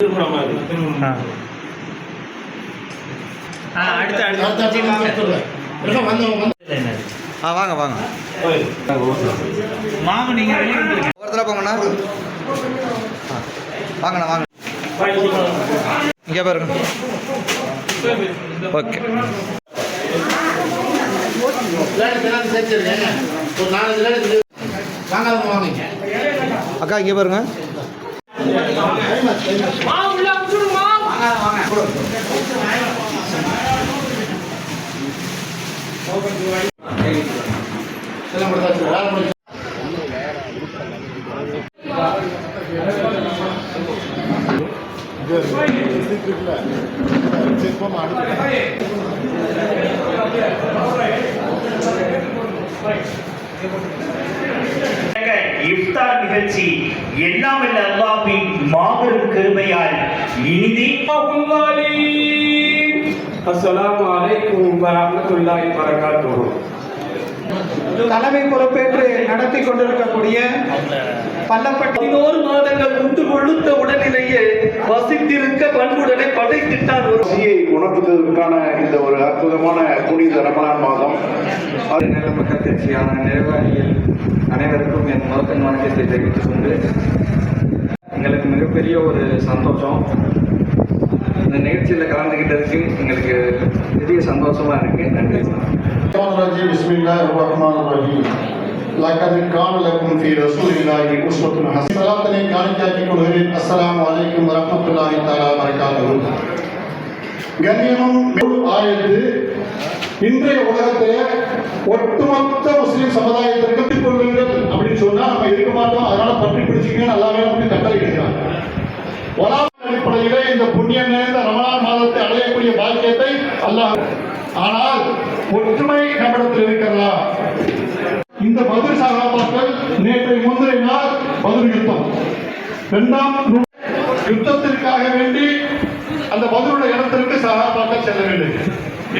வாங்க வாங்க மாமா நீங்க ஒருத்தர போங்கண்ணா. வாங்கண்ணா வாங்க. இங்கே பாருங்க. ஓகே அக்கா இங்கே பாருங்க. இஃப்தார் நிகழ்ச்சி எல்லாம் வல்ல அல்லாஹ்வின் மாபெரும் கிருபையால் இனிதே. அஸ்ஸலாமு அலைக்கும் வரஹ்மத்துல்லாஹி வபரகாத்துஹு. தலைமை பொறுப்பேற்று நடத்தி கொண்டிருக்கக்கூடிய பள்ளப்பட்டி 11 மாதங்கள் உண்டு கொழுத்த உடலிலேயே வசித்திருக்க பண்புடனை படைத்திட்டார். ஒரு பசியை உணர்த்துவதற்கான இந்த ஒரு அற்புதமான புனித ரமலான் மாதம். நல்ல மக்கள் கட்சியான நிர்வாகிகள் அனைவருக்கும் என் முதல் வணக்கத்தை தெரிவித்துக் கொண்டு எங்களுக்கு மிகப்பெரிய ஒரு சந்தோஷம். இந்த நிகழ்ச்சியில் கலந்துக்கிட்டதுக்கு எங்களுக்கு பெரிய சந்தோஷமா இருக்கு. நன்றி. இன்றைய உலகத்திலே ஒட்டுமொத்த முஸ்லிம் சமுதாயத்திற்கு கொள்ளுங்கள் அப்படின்னு சொன்னா நம்ம இருக்க மாட்டோம். அதனால பற்றி பிடிச்சிக்க நல்லாவே நமக்கு கட்டளை இருக்கிறார். அடிப்படையிலே இந்த புண்ணியம் நிறைந்த ரமலான் மாதத்தை அடையக்கூடிய பாக்கியத்தை அல்லாஹ். ஆனால் ஒற்றுமை நம்மிடத்தில் இருக்கிறதா? இந்த பதில் சகாபாக்கள் நேற்றை முந்தைய நாள் பதில் யுத்தம், 2ஆம் யுத்தத்திற்காக வேண்டி அந்த பதிலுடைய இடத்திற்கு சகாபாக்கள் செல்ல வேண்டும்.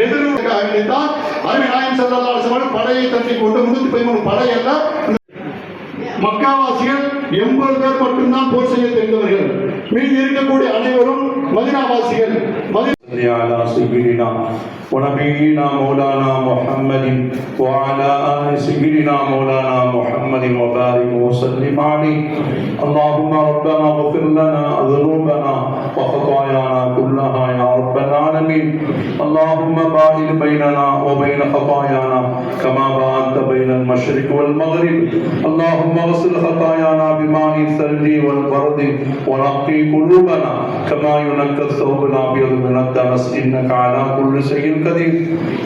எதிர்காக வேண்டித்தான் அருமைநாயகம் ஸல்லல்லாஹு அலைஹி வஸல்லம் படையை தட்டி கொண்டு 313 படை அல்ல. மக்காவாசிகள் 80 பேர் மட்டும்தான் போர் செய்ய தெரிந்தவர்கள். மீதி இருக்கக்கூடிய அனைவரும் மதீனாவாசிகள். على سيدنا ونبينا مولانا محمد وعلى آل سيدنا مولانا محمد وبارك وسلم عليه. اللهم ربنا اغفر لنا ذنوبنا وخطايانا كلها يا رب العالمين. اللهم باعد بيننا وبين خطايانا كما باعدت بين المشرق والمغرب. اللهم اغسل خطايانا بماء الثلج والبرد ونقي قلوبنا كما ينقى الثوب الابيض من الدنس انك على كل شيء قدير.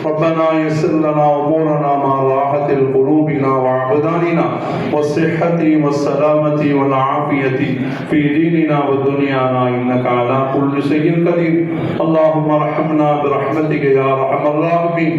ربنا يسر لنا امورنا مع راحه قلوبنا وابداننا والصحه والسلامه والعافيه في ديننا ودنيانا انك على كل شيء قدير. اللهم ارحمنا برحمتك يا ارحم الراحمين.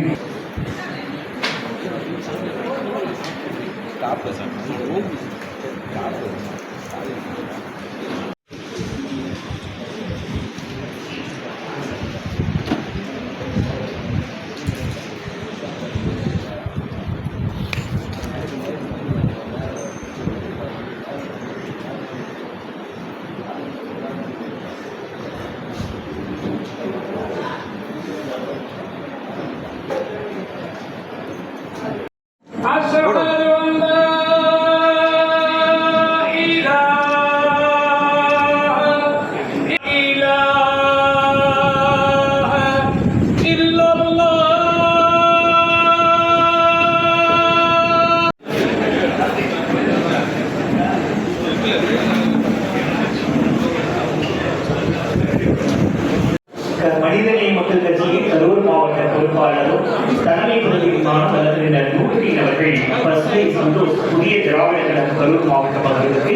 மனிதநேய மக்கள் கட்சியின் கரூர் மாவட்ட பொறுப்பாளரும் தலைமை பதவியுமான வல்லுநர் நூறுதீன் அவர்கள் பசுமை சந்தோஷ் புதிய திராவிட கழக கரூர் மாவட்ட பகுதிக்கு